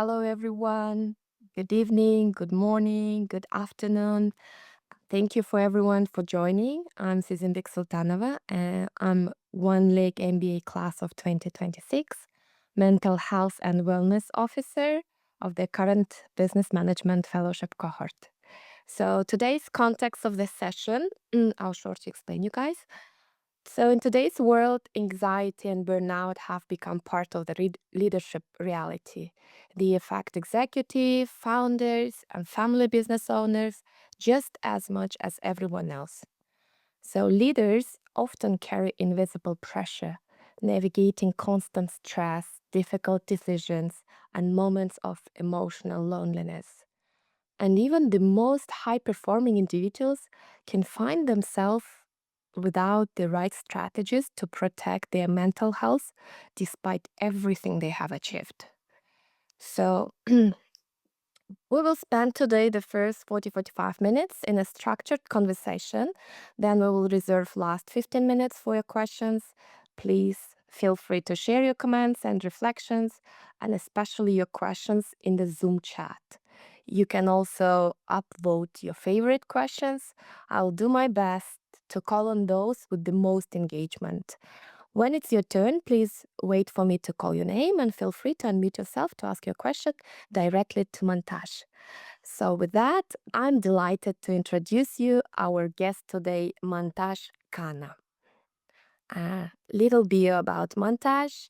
Hello, everyone. Good evening, good morning, good afternoon. Thank you for everyone for joining. I'm Sizindik Sultanova, and I'm One Leg MBA class of 2026, Mental Health and Wellness Officer of the current Business Management Fellowship cohort. So today's context of this session, I'll shortly explain you guys. So, in today's world, anxiety and burnout have become part of the leadership reality. They affect executive, founders, and family business owners just as much as everyone else. So, leaders often carry invisible pressure, navigating constant stress, difficult decisions, and moments of emotional loneliness. And even the most high performing individuals can find themselves without the right strategies to protect their mental health despite everything they have achieved. So, we will spend today the first 45 minutes in a structured conversation. Then we will reserve last 15 minutes for your questions. Please feel free to share your comments and reflections, and especially your questions in the Zoom chat. You can also upvote your favorite questions. I'll do my best to call on those with the most engagement. When it's your turn, please wait for me to call your name and feel free to unmute yourself to ask your question directly to Mantazh. So, with that, I'm delighted to introduce you our guest today, Mantazh Khanna. A little bio about Mantazh.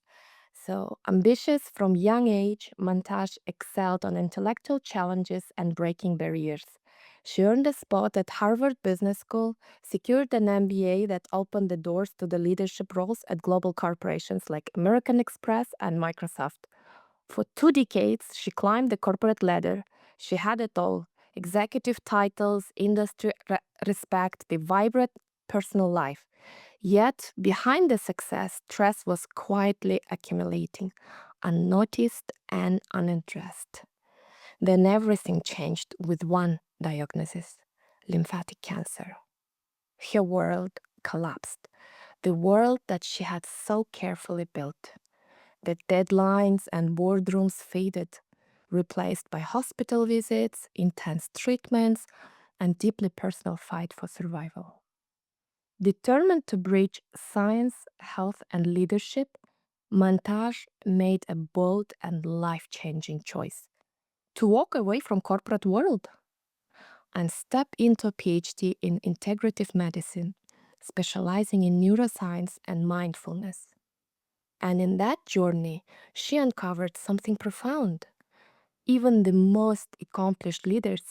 So, ambitious from young age, Mantazh excelled on intellectual challenges and breaking barriers. She earned a spot at Harvard Business School, secured an MBA that opened the doors to the leadership roles at global corporations like American Express and Microsoft. For 2 decades, she climbed the corporate ladder. She had it all: executive titles, industry respect, the vibrant personal life. Yet, behind the success, stress was quietly accumulating, unnoticed and unaddressed. Then everything changed with one diagnosis: lymphatic cancer. Her world collapsed, the world that she had so carefully built. The deadlines and boardrooms faded, replaced by hospital visits, intense treatments, and deeply personal fight for survival. Determined to bridge science, health, and leadership, Mantazh made a bold and life-changing choice: to walk away from corporate world and step into a PhD in integrative medicine, specializing in neuroscience and mindfulness. And in that journey, she uncovered something profound. Even the most accomplished leaders,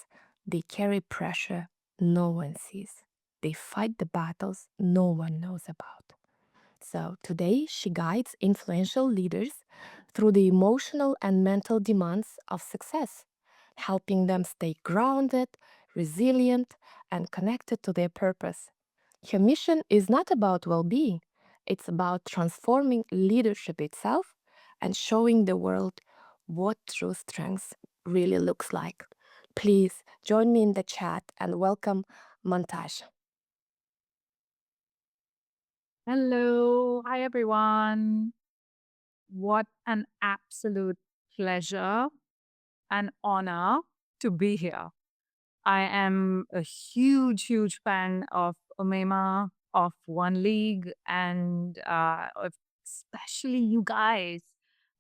they carry pressure no one sees. They fight the battles no one knows about. So today, she guides influential leaders through the emotional and mental demands of success, helping them stay grounded, resilient, and connected to their purpose. Her mission is not about well being, it's about transforming leadership itself and showing the world what true strength really looks like. Please join me in the chat and welcome Mantazh. Hello. Hi, everyone. What an absolute pleasure and honor to be here. I am a huge, huge fan of Omema, of One League, and of especially you guys.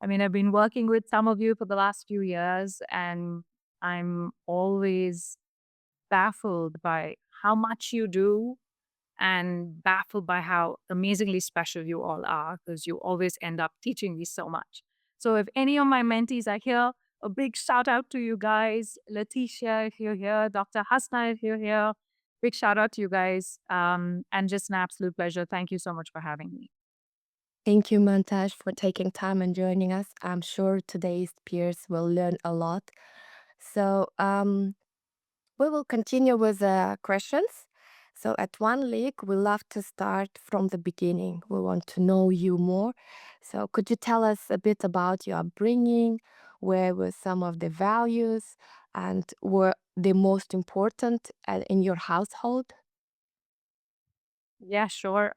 I mean, I've been working with some of you for the last few years, and I'm always baffled by how much you do and baffled by how amazingly special you all are because you always end up teaching me so much. So, if any of my mentees are here, a big shout out to you guys. Letitia, if you're here, Dr. Hasna, if you're here, big shout out to you guys. And just an absolute pleasure. Thank you so much for having me. Thank you, Mantazh, for taking time and joining us. I'm sure today's peers will learn a lot. So, we will continue with the questions. So, at One League, we love to start from the beginning. We want to know you more. So, could you tell us a bit about your upbringing? Where were some of the values and were the most important in your household? Yeah, sure.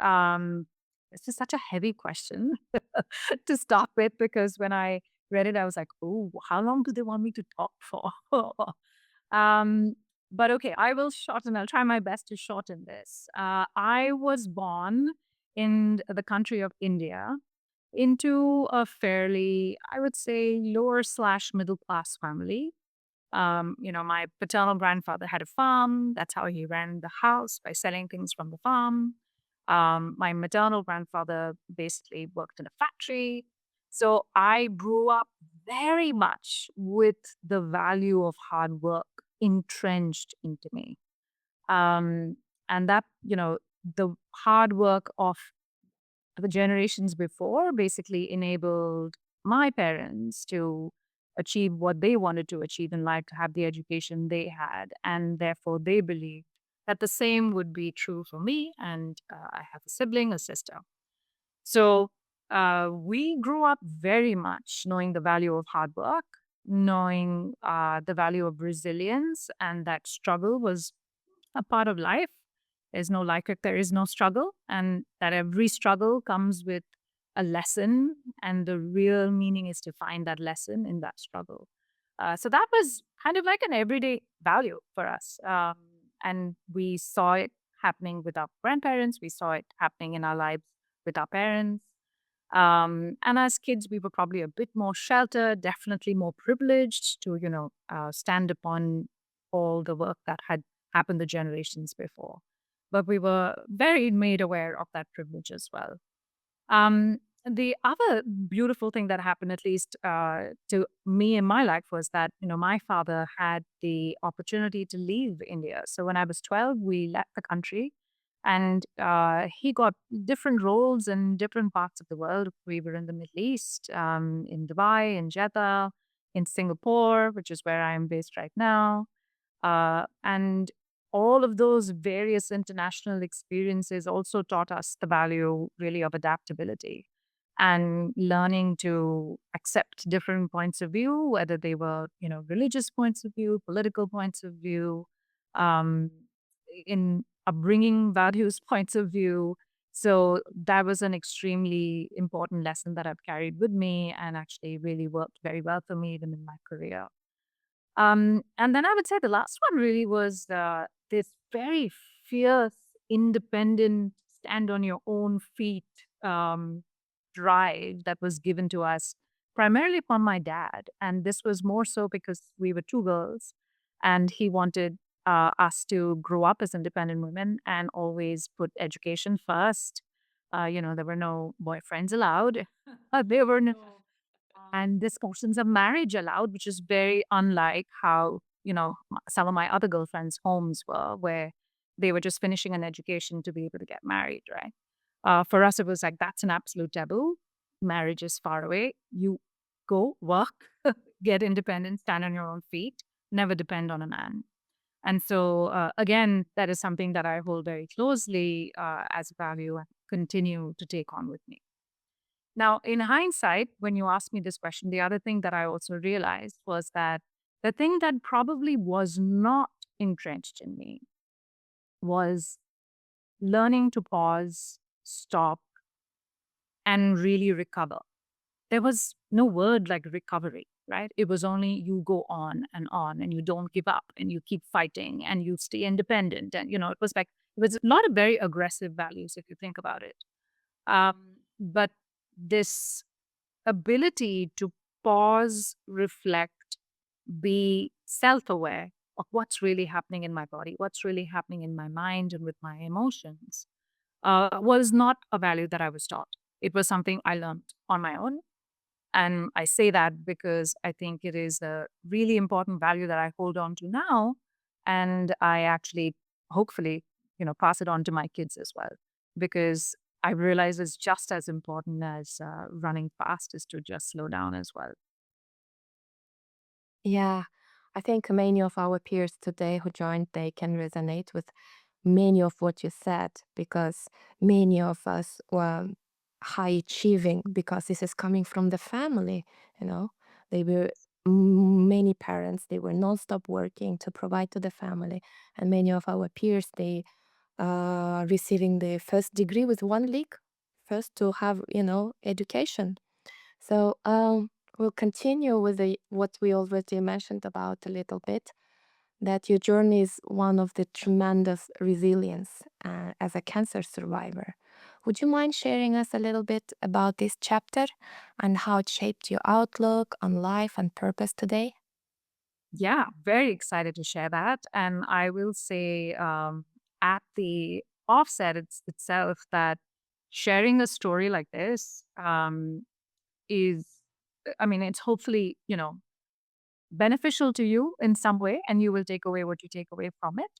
This is such a heavy question to start with because when I read it, I was like, oh, how long do they want me to talk for? um, but okay, I'll try my best to shorten this. I was born in the country of India into a fairly, I would say, lower slash middle class family. My paternal grandfather had a farm. That's how he ran the house, by selling things from the farm. My maternal grandfather basically worked in a factory. So I grew up very much with the value of hard work entrenched into me. Um, and that, the hard work of the generations before basically enabled my parents to achieve what they wanted to achieve in life, to have the education they had. And therefore, they believed that the same would be true for me. And I have a sibling, a sister. So we grew up very much knowing the value of hard work, knowing the value of resilience, and that struggle was a part of life. There's no life if there is no struggle, and that every struggle comes with a lesson, and the real meaning is to find that lesson in that struggle. So that was kind of like an everyday value for us. And we saw it happening with our grandparents, we saw it happening in our lives with our parents. And as kids, we were probably a bit more sheltered, definitely more privileged to, stand upon all the work that had happened the generations before. But we were very made aware of that privilege as well. The other beautiful thing that happened, at least to me in my life, was that my father had the opportunity to leave India. So when I was 12, we left the country, and he got different roles in different parts of the world. We were in the Middle East, in Dubai, in Jeddah, in Singapore, which is where I am based right now. And all of those various international experiences also taught us the value really of adaptability and learning to accept different points of view, whether they were, religious points of view, political points of view, um, in upbringing values points of view. So that was an extremely important lesson that I've carried with me and actually really worked very well for me even in my career. And then I would say the last one really was this very fierce, independent, stand on your own feet um, drive that was given to us primarily from my dad. And this was more so because we were two girls and he wanted us to grow up as independent women and always put education first. There were no boyfriends allowed. There were no and discussions of marriage allowed, which is very unlike how, some of my other girlfriends' homes were, where they were just finishing an education to be able to get married, right? For us, it was like, that's an absolute taboo. Marriage is far away. You go work, get independent, stand on your own feet, never depend on a man. And so, again, that is something that I hold very closely as a value and continue to take on with me. Now, in hindsight, when you asked me this question, the other thing that I also realized was that the thing that probably was not entrenched in me was learning to pause, stop, and really recover. There was no word like recovery, right? It was only you go on and you don't give up and you keep fighting and you stay independent. And, it was a lot of very aggressive values if you think about it. But this ability to pause, reflect, be self aware of what's really happening in my body, what's really happening in my mind and with my emotions, was not a value that I was taught. It was something I learned on my own. And I say that because I think it is a really important value that I hold on to now. And I actually, hopefully, pass it on to my kids as well. Because I realize it's just as important as running fast is to just slow down as well. Yeah, I think many of our peers today who joined, they can resonate with many of what you said because many of us were high achieving because this is coming from the family, you know. They were many parents, they were non-stop working to provide to the family. And many of our peers, they receiving the first degree with one league, first to have, education. So We'll continue with what we already mentioned about a little bit, that your journey is one of the tremendous resilience as a cancer survivor. Would you mind sharing us a little bit about this chapter and how it shaped your outlook on life and purpose today? Yeah, very excited to share that. And I will say at the offset itself that sharing a story like this is, I mean, it's hopefully, beneficial to you in some way, and you will take away what you take away from it.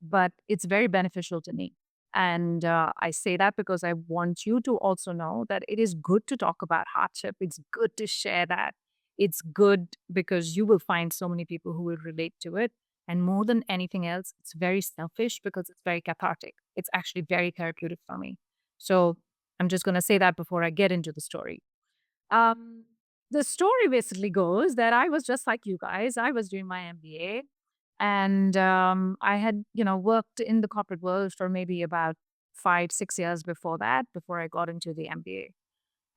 But it's very beneficial to me. And I say that because I want you to also know that it is good to talk about hardship. It's good to share that. It's good because you will find so many people who will relate to it. And more than anything else, it's very selfish because it's very cathartic. It's actually very therapeutic for me. So I'm just going to say that before I get into the story. Um, the story basically goes that I was just like you guys. I was doing my MBA and I had, worked in the corporate world for maybe about 5, 6 years before that, before I got into the MBA.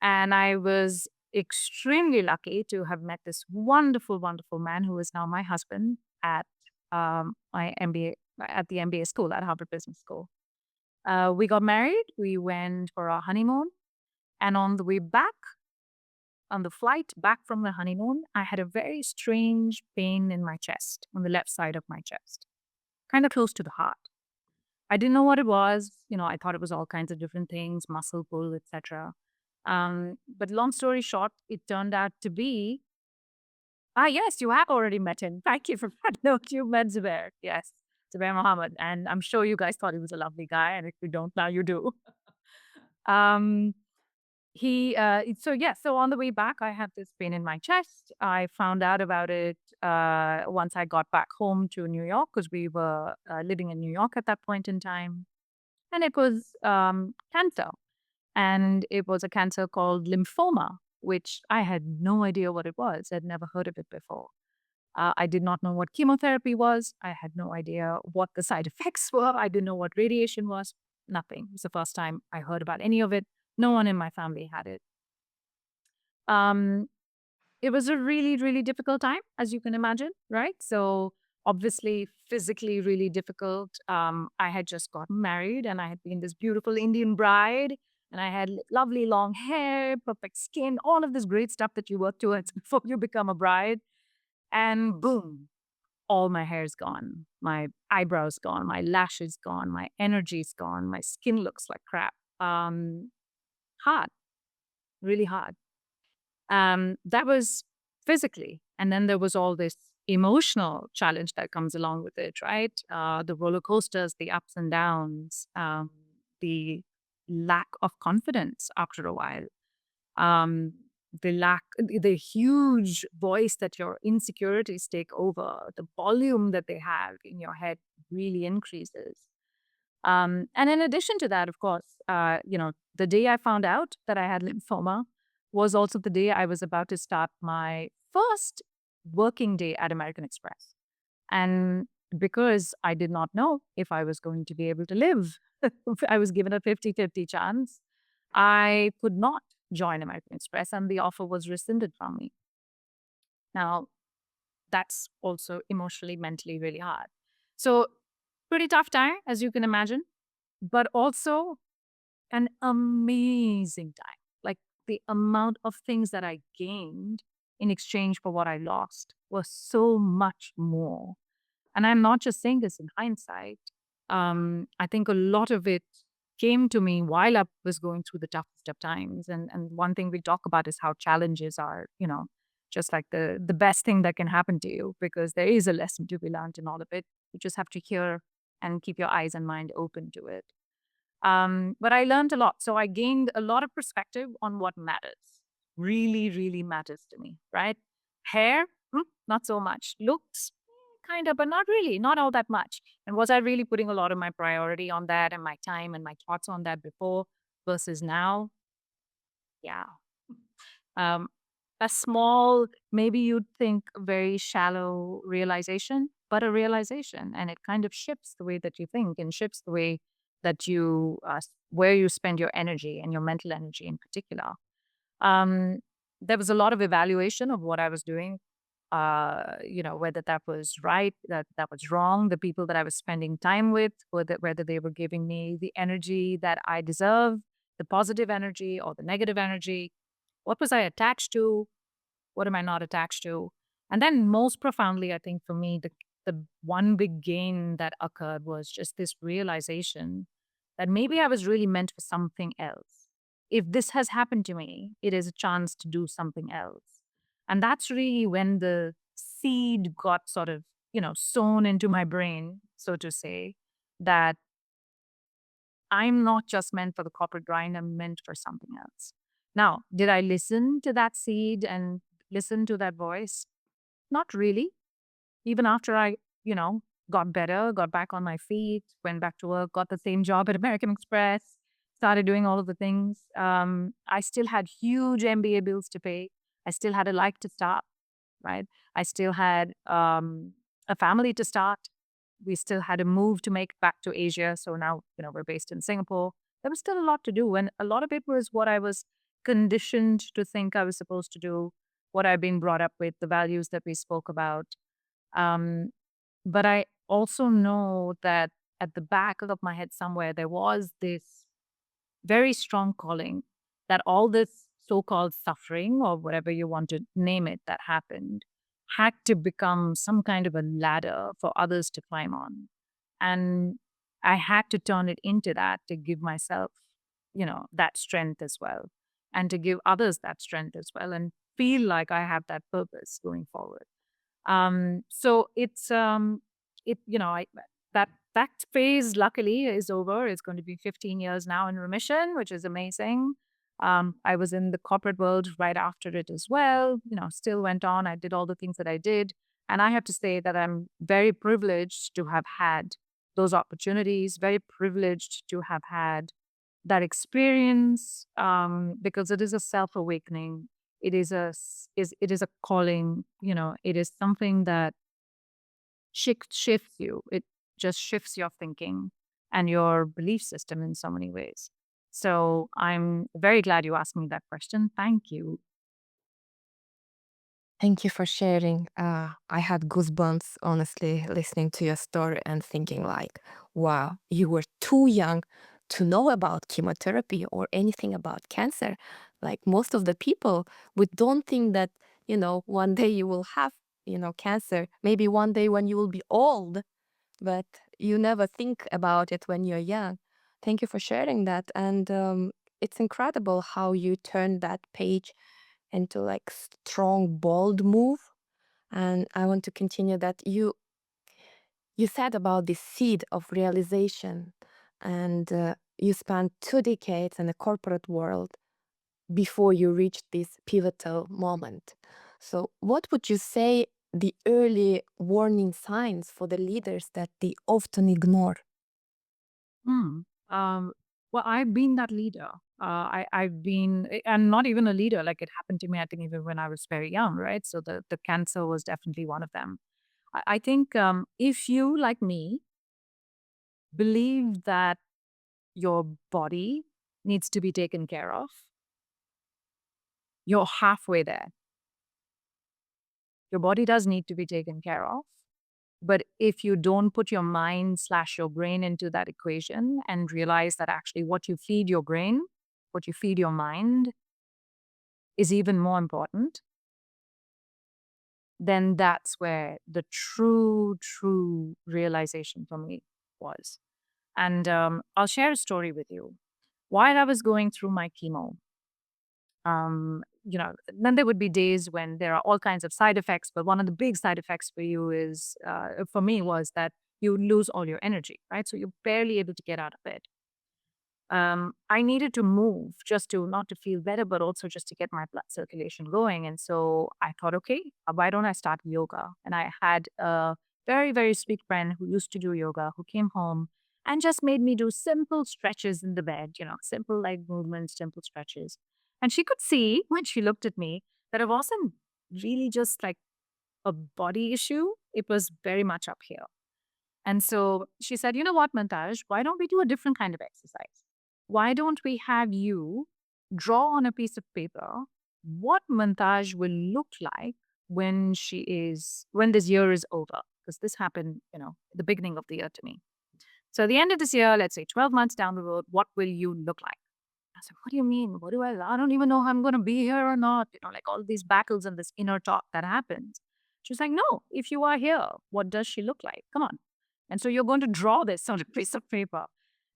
And I was extremely lucky to have met this wonderful, wonderful man who is now my husband at my MBA, at the MBA school at Harvard Business School. We got married, we went for our honeymoon. And on the way back, on the flight back from the honeymoon, I had a very strange pain in my chest, on the left side of my chest, kind of close to the heart. I didn't know what it was. I thought it was all kinds of different things, muscle pull, etc. But long story short, it turned out to be, yes, you have already met him. Thank you for that note. You met Zubair. Yes, Zubair Mohammed. And I'm sure you guys thought he was a lovely guy. And if you don't, now you do. um, so on the way back, I had this pain in my chest. I found out about it once I got back home to New York because we were living in New York at that point in time. And it was cancer. And it was a cancer called lymphoma, which I had no idea what it was. I'd never heard of it before. I did not know what chemotherapy was. I had no idea what the side effects were. I didn't know what radiation was. Nothing. It was the first time I heard about any of it. No one in my family had it. Um, it was a really, really difficult time, as you can imagine, right? So obviously, physically really difficult. I had just gotten married, and I had been this beautiful Indian bride, and I had lovely long hair, perfect skin, all of this great stuff that you work towards before you become a bride. And boom, all my hair's gone, my eyebrows gone, my lashes gone, my energy's gone, my skin looks like crap. Hard, really hard. That was physically. And then there was all this emotional challenge that comes along with it, right? The roller coasters, the ups and downs, the lack of confidence after a while, um, the huge voice that your insecurities take over, the volume that they have in your head really increases. And in addition to that, of course, the day I found out that I had lymphoma was also the day I was about to start my first working day at American Express. And because I did not know if I was going to be able to live, I was given a 50-50 chance. I could not join American Express, and the offer was rescinded from me. Now, that's also emotionally, mentally really hard. So, pretty tough time, as you can imagine, but also an amazing time. Like the amount of things that I gained in exchange for what I lost was so much more. And I'm not just saying this in hindsight. I think a lot of it came to me while I was going through the toughest of times. And one thing we talk about is how challenges are, just like the best thing that can happen to you, because there is a lesson to be learned in all of it. You just have to hear and keep your eyes and mind open to it. But I learned a lot. So I gained a lot of perspective on what matters, really, really matters to me, right? Hair, not so much. Looks, kind of, but not really, not all that much. And was I really putting a lot of my priority on that and my time and my thoughts on that before versus now? Yeah. Um, a small, maybe you'd think very shallow realization, but a realization. And it kind of shifts the way that you think and shifts the way that where you spend your energy and your mental energy in particular. Um, there was a lot of evaluation of what I was doing, whether that was right, that was wrong, the people that I was spending time with, whether they were giving me the energy that I deserve, the positive energy or the negative energy. What was I attached to? What am I not attached to? And then most profoundly, I think for me, the one big gain that occurred was just this realization that maybe I was really meant for something else. If this has happened to me, it is a chance to do something else. And that's really when the seed got sort of, sown into my brain, so to say, that I'm not just meant for the corporate grind, I'm meant for something else. Now, did I listen to that seed and listen to that voice? Not really. Even after I, got better, got back on my feet, went back to work, got the same job at American Express, started doing all of the things. I still had huge MBA bills to pay. I still had a life to start, right? I still had a family to start. We still had a move to make back to Asia. So now, we're based in Singapore. There was still a lot to do. And a lot of it was what I was conditioned to think I was supposed to do, what I've been brought up with, the values that we spoke about. Um, but I also know that at the back of my head somewhere, there was this very strong calling that all this so called suffering or whatever you want to name it that happened had to become some kind of a ladder for others to climb on. And I had to turn it into that to give myself, that strength as well, and to give others that strength as well, and feel like I have that purpose going forward. So that phase luckily is over. It's going to be 15 years now in remission, which is amazing. I was in the corporate world right after it as well, still went on. I did all the things that I did. And I have to say that I'm very privileged to have had those opportunities, very privileged to have had that experience, because it is a self awakening. It is it is a calling. It is something that shifts you. It just shifts your thinking and your belief system in so many ways. So I'm very glad you asked me that question. Thank you. Thank you for sharing. I had goosebumps, honestly, listening to your story and thinking like, wow, you were too young to know about chemotherapy or anything about cancer. Like most of the people, we don't think that, one day you will have, cancer. Maybe one day when you will be old, but you never think about it when you're young. Thank you for sharing that. And it's incredible how you turned that page into like strong, bold move. And I want to continue that you said about the seed of realization, and you spent 2 decades in the corporate world before you reached this pivotal moment. So, what would you say the early warning signs for the leaders that they often ignore? Hmm. Um, well, I've been that leader. I've been, and not even a leader. Like it happened to me, I think, even when I was very young, right? So the cancer was definitely one of them. I think if you, like me, believe that your body needs to be taken care of, you're halfway there. Your body does need to be taken care of. But if you don't put your mind slash your brain into that equation and realize that actually what you feed your brain, what you feed your mind is even more important, then that's where the true realization for me was. And I'll share a story with you. While I was going through my chemo, then there would be days when there are all kinds of side effects, but one of the big side effects for you is, for me, was that you lose all your energy, right? So you're barely able to get out of bed. I needed to move just to not to feel better, but also just to get my blood circulation going. And so I thought, okay, why don't I start yoga? And I had a very sweet friend who used to do yoga who came home and just made me do simple stretches in the bed, simple leg movements, simple stretches. And she could see when she looked at me that it wasn't really just like a body issue, it was very much up here. And so she said, you know what, Mantazh, why don't we do a different kind of exercise? Why don't we have you draw on a piece of paper what Mantazh will look like when this year is over. Because this happened, at the beginning of the year to me. So at the end of this year, let's say 12 months down the road, what will you look like? I said, what do you mean? I don't even know if I'm going to be here or not. Like all these battles and this inner talk that happens. She's like, no, if you are here, what does she look like? Come on. And so you're going to draw this on a piece of paper.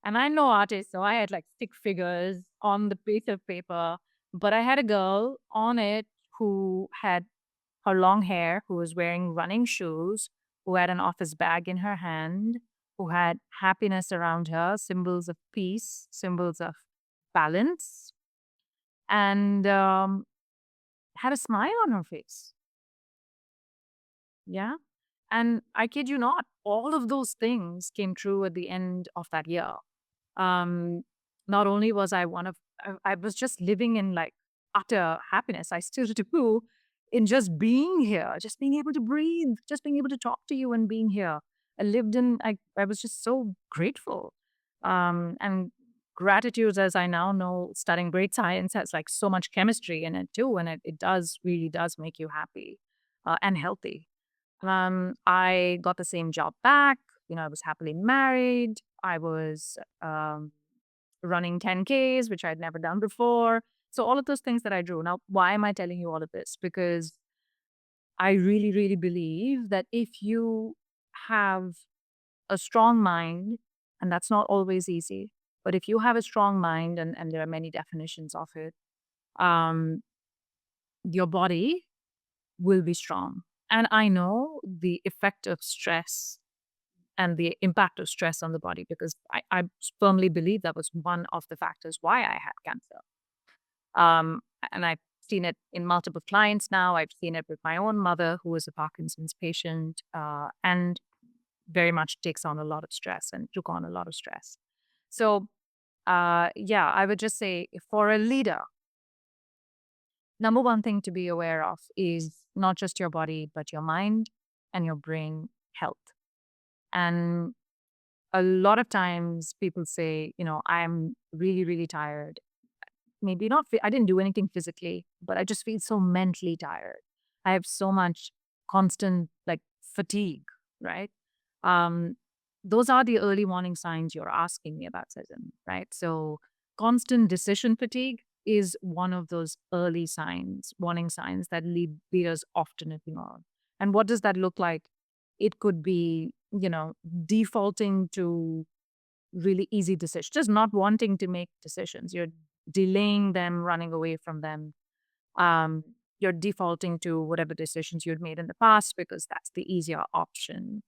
And I'm no artist, so I had like stick figures on the piece of paper. But I had a girl on it who had her long hair, who was wearing running shoes, who had an office bag in her hand, who had happiness around her, symbols of peace, symbols of balance, and had a smile on her face. Yeah. And I kid you not, all of those things came true at the end of that year. Um, Not only was I I was just living in like utter happiness. I still do in just being here, just being able to breathe, just being able to talk to you and being here. I was just so grateful. And gratitude, as I now know, studying great science has like so much chemistry in it too. And it does really does make you happy and healthy. I got the same job back. I was happily married. I was running 10Ks, which I'd never done before. So all of those things that I drew. Now, why am I telling you all of this? Because I really, really believe that if you have a strong mind, and that's not always easy, but if you have a strong mind, and there are many definitions of it, um, your body will be strong. And I know the effect of stress and the impact of stress on the body because I firmly believe that was one of the factors why I had cancer. And I've seen it in multiple clients now. I've seen it with my own mother, who was a Parkinson's patient, and very much takes on a lot of stress and took on a lot of stress. So, yeah, I would just say for a leader, number one thing to be aware of is not just your body, but your mind and your brain health. And a lot of times people say, I'm really, really tired. Maybe not, I didn't do anything physically, but I just feel so mentally tired. I have so much constant like fatigue, right? Um, those are the early warning signs you're asking me about, Susan, right? So constant decision fatigue is one of those early signs, warning signs that leaders often ignore. And what does that look like? It could be, defaulting to really easy decisions, just not wanting to make decisions. You're delaying them, running away from them. Um, you're defaulting to whatever decisions you'd made in the past because that's the easier option.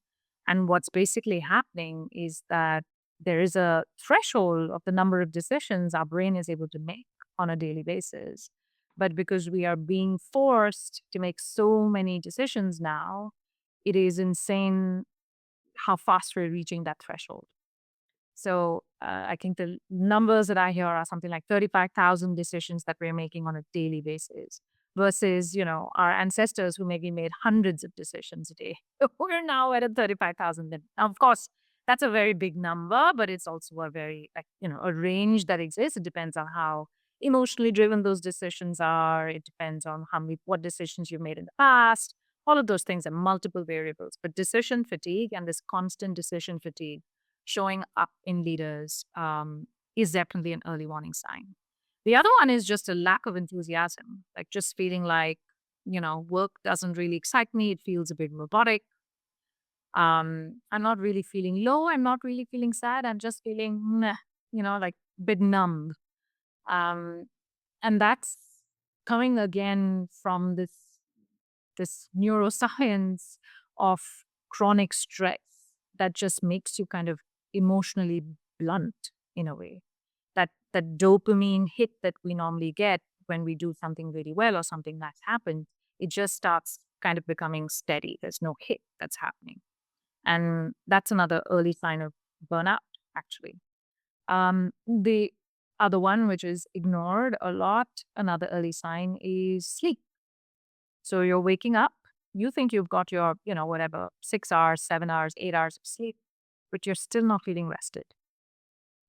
And what's basically happening is that there is a threshold of the number of decisions our brain is able to make on a daily basis. But because we are being forced to make so many decisions now, it is insane how fast we're reaching that threshold. So I think the numbers that I hear are something like 35,000 decisions that we're making on a daily basis versus, our ancestors who maybe made hundreds of decisions a day. We're now at a 35,000. Now, of course, that's a very big number, but it's also a very, like, a range that exists. It depends on how emotionally driven those decisions are. It depends on what decisions you've made in the past. All of those things are multiple variables. But decision fatigue and this constant decision fatigue showing up in leaders is definitely an early warning sign. The other one is just a lack of enthusiasm, like just feeling like, work doesn't really excite me. It feels a bit robotic. I'm not really feeling low. I'm not really feeling sad. I'm just feeling, meh, like a bit numb. Um, and that's coming again from this neuroscience of chronic stress that just makes you kind of emotionally blunt in a way. That dopamine hit that we normally get when we do something really well or something that's happened, it just starts kind of becoming steady. There's no hit that's happening. And that's another early sign of burnout, actually. The other one, which is ignored a lot, another early sign is sleep. So you're waking up, you think you've got your, whatever, 6 hours, 7 hours, 8 hours of sleep, but you're still not feeling rested.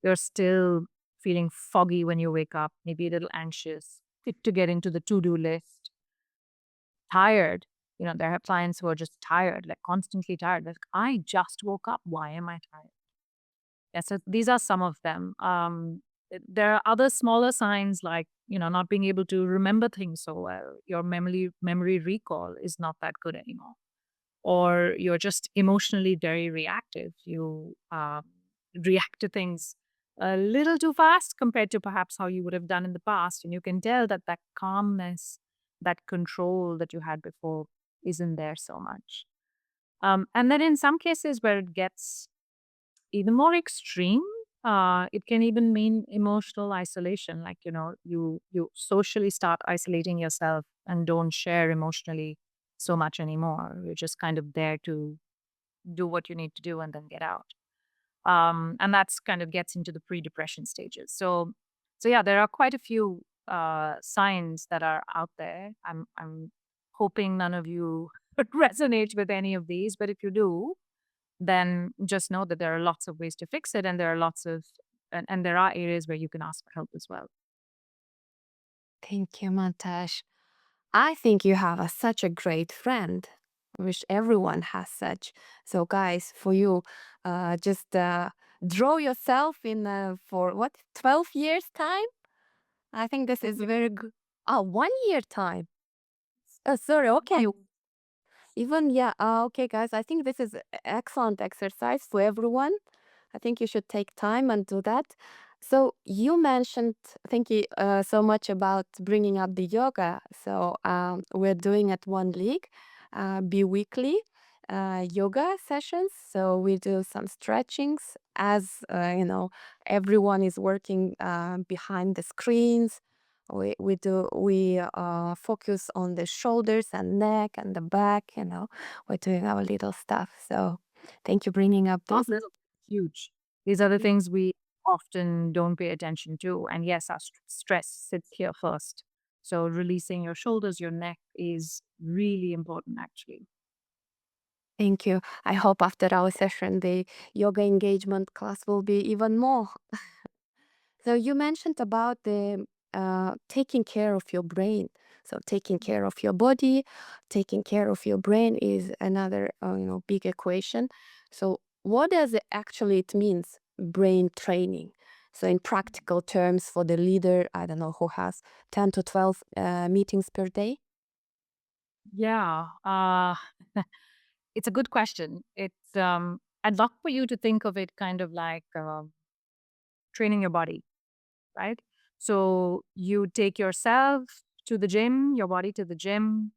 You're still feeling foggy when you wake up, maybe a little anxious. to get into the to-do list, tired. There are clients who are just tired, like constantly tired. Like, I just woke up. Why am I tired? Yeah, so these are some of them. There are other smaller signs like, not being able to remember things so well. Your memory recall is not that good anymore. Or you're just emotionally very reactive. You react to things a little too fast compared to perhaps how you would have done in the past. And you can tell that that calmness, that control that you had before isn't there so much. And then in some cases where it gets even more extreme, it can even mean emotional isolation. Like, you socially start isolating yourself and don't share emotionally so much anymore. You're just kind of there to do what you need to do and then get out. And that's kind of gets into the pre-depression stages. So yeah, there are quite a few signs that are out there. I'm hoping none of you resonate with any of these, but if you do, then just know that there are lots of ways to fix it, and there are and there are areas where you can ask for help as well. Thank you, Mantazh. I think you have such a great friend. I wish everyone has such. So, guys, for you, just draw yourself in for what, 12 years' time? I think this is very good. Oh, 1 year time. Oh, sorry. Okay. Even, yeah. Okay, guys, I think this is excellent exercise for everyone. I think you should take time and do that. So you mentioned, thank you so much about bringing up the yoga. So we're doing at One League bi-weekly yoga sessions. So we do some stretchings as everyone is working behind the screens. We focus on the shoulders and neck and the back. We're doing our little stuff. So thank you bringing up Not this. little, huge. These are the things we often don't pay attention to. And yes, our stress sits here first. So releasing your shoulders, your neck is really important, actually. Thank you. I hope after our session, the yoga engagement class will be even more. So you mentioned about the taking care of your brain. So taking care of your body, taking care of your brain is another big equation. So what does it actually it means brain training? So in practical terms for the leader, I don't know who has 10 to 12 meetings per day. Yeah. It's a good question. I'd love for you to think of it kind of like training your body, right? So you take yourself to the gym, your body to the gym,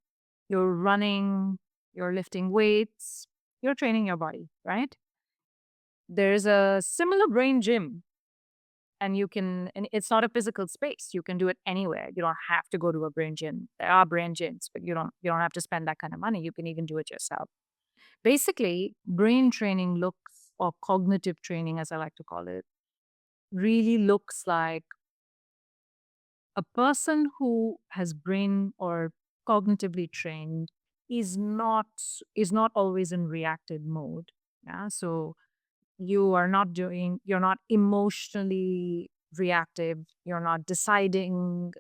you're running, you're lifting weights, you're training your body, right? There's a similar brain gym, and it's not a physical space. You can do it anywhere. You don't have to go to a brain gym. There are brain gyms, but you don't have to spend that kind of money. You can even do it yourself. Basically, brain training looks, or cognitive training, as I like to call it, really looks like a person who has brain or cognitively trained is not is not always in reactive mode. Yeah. So you're not emotionally reactive. You're not deciding,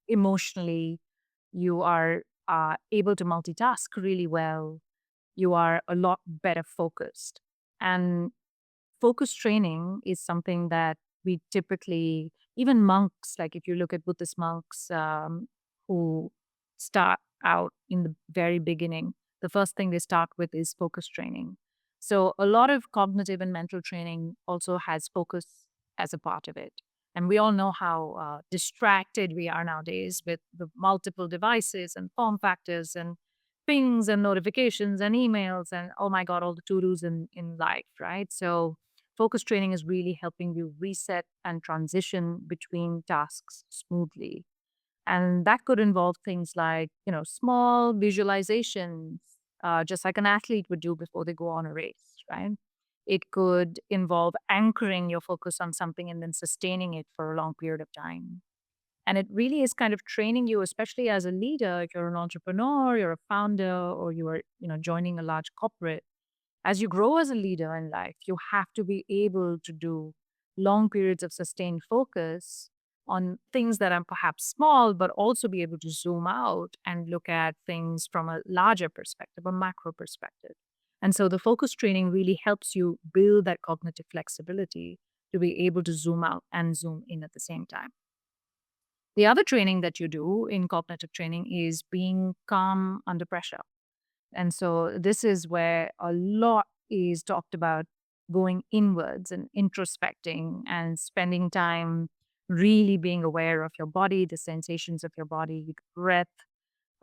emotionally. You are able to multitask really well. You are a lot better focused. And focus training is something that we typically, even monks, like if you look at Buddhist monks who start out in the very beginning, the first thing they start with is focus training. So a lot of cognitive and mental training also has focus as a part of it. And we all know how distracted we are nowadays with the multiple devices and form factors and pings and notifications and emails and, oh my God, all the to-dos in life, right? So focus training is really helping you reset and transition between tasks smoothly. And that could involve things like, small visualizations, just like an athlete would do before they go on a race, right? It could involve anchoring your focus on something and then sustaining it for a long period of time. And it really is kind of training you, especially as a leader, if you're an entrepreneur, you're a founder, or you are, joining a large corporate. As you grow as a leader in life, you have to be able to do long periods of sustained focus on things that are perhaps small, but also be able to zoom out and look at things from a larger perspective, a macro perspective. And so the focus training really helps you build that cognitive flexibility to be able to zoom out and zoom in at the same time. The other training that you do in cognitive training is being calm under pressure. And so this is where a lot is talked about going inwards and introspecting and spending time really being aware of your body, the sensations of your body, the breath,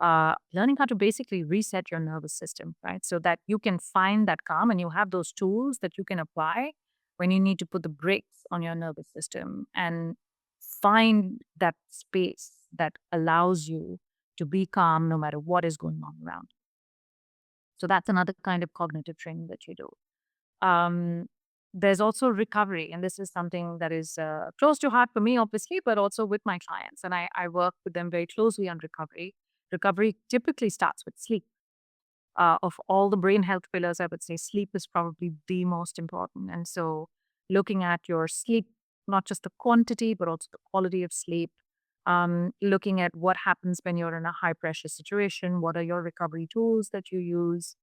learning how to basically reset your nervous system, right? So that you can find that calm and you have those tools that you can apply when you need to put the brakes on your nervous system and find that space that allows you to be calm no matter what is going on around. So that's another kind of cognitive training that you do. Um, there's also recovery, and this is something that is close to heart for me, obviously, but also with my clients. And I work with them very closely on recovery. Recovery typically starts with sleep. Of all the brain health pillars, I would say sleep is probably the most important. And so, looking at your sleep, not just the quantity, but also the quality of sleep, looking at what happens when you're in a high pressure situation, what are your recovery tools that you use,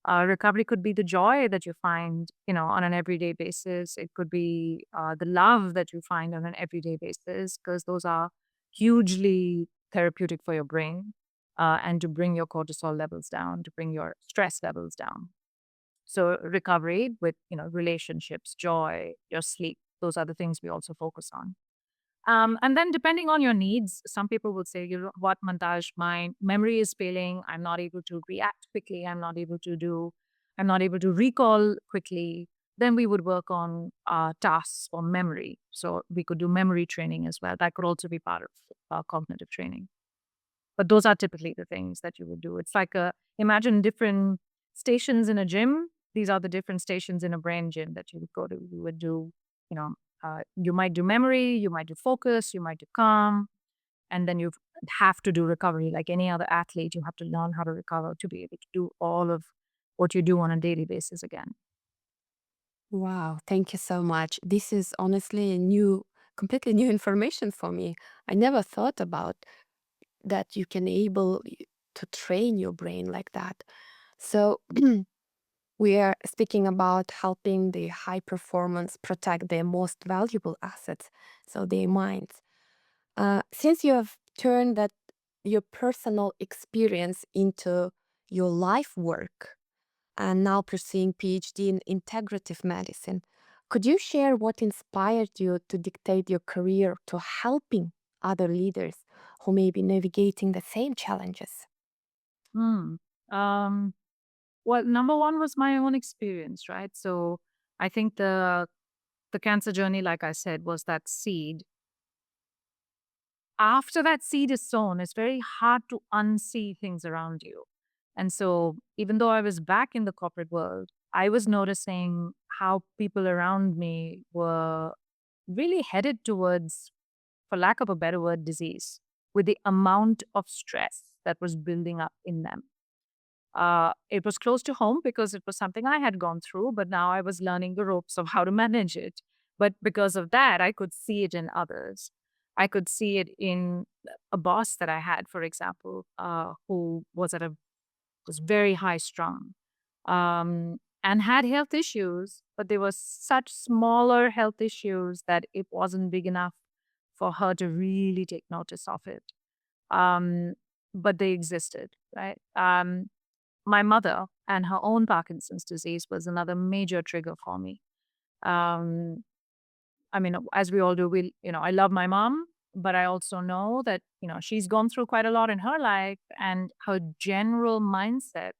recovery could be the joy that you find, on an everyday basis. It could be the love that you find on an everyday basis, because those are hugely therapeutic for your brain and to bring your cortisol levels down, to bring your stress levels down. So recovery with, relationships, joy, your sleep, those are the things we also focus on. And then depending on your needs, some people will say, what, Mantazh, my memory is failing. I'm not able to react quickly. I'm not able to recall quickly. Then we would work on tasks or memory. So we could do memory training as well. That could also be part of cognitive training. But those are typically the things that you would do. It's like imagine different stations in a gym. These are the different stations in a brain gym that you would go to. You would do, you know, you might do memory, you might do focus, you might do calm, and then you have to do recovery. Like any other athlete, you have to learn how to recover to be able to do all of what you do on a daily basis again. Wow, thank you so much. This is honestly completely new information for me. I never thought about that you can to train your brain like that. So we are speaking about helping the high performance protect their most valuable assets, so their minds. Since you have turned that your personal experience into your life work and now pursuing PhD in integrative medicine, could you share what inspired you to dictate your career to helping other leaders who may be navigating the same challenges? Hmm. Um, well, number one was my own experience, right? So I think the cancer journey, like I said, was that seed. After that seed is sown, it's very hard to unsee things around you. And so, even though I was back in the corporate world, I was noticing how people around me were really headed towards, for lack of a better word, disease, with the amount of stress that was building up in them. It was close to home because it was something I had gone through, but now I was learning the ropes of how to manage it. But because of that, I could see it in others. I could see it in a boss that I had, for example, who was very high strung and had health issues, but they were such smaller health issues that it wasn't big enough for her to really take notice of it. Um, but they existed, right? My mother and her own Parkinson's disease was another major trigger for me. Um, I mean, as we all do, I love my mom, but I also know that, she's gone through quite a lot in her life, and her general mindset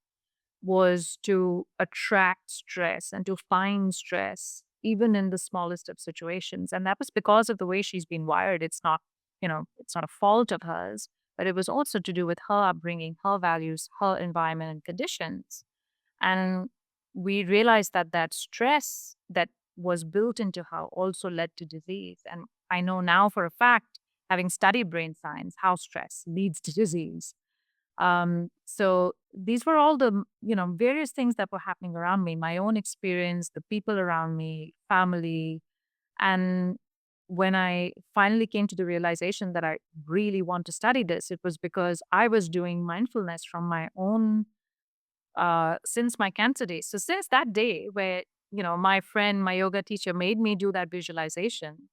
was to attract stress and to find stress, even in the smallest of situations. And that was because of the way she's been wired. It's not a fault of hers, but it was also to do with her upbringing, her values, her environment and conditions. And we realized that that stress that was built into her also led to disease. And I know now for a fact, having studied brain science, how stress leads to disease. So these were all the, various things that were happening around me, my own experience, the people around me, family. And when I finally came to the realization that I really want to study this, it was because I was doing mindfulness from my own since my cancer days. So since that day where, my friend, my yoga teacher made me do that visualization,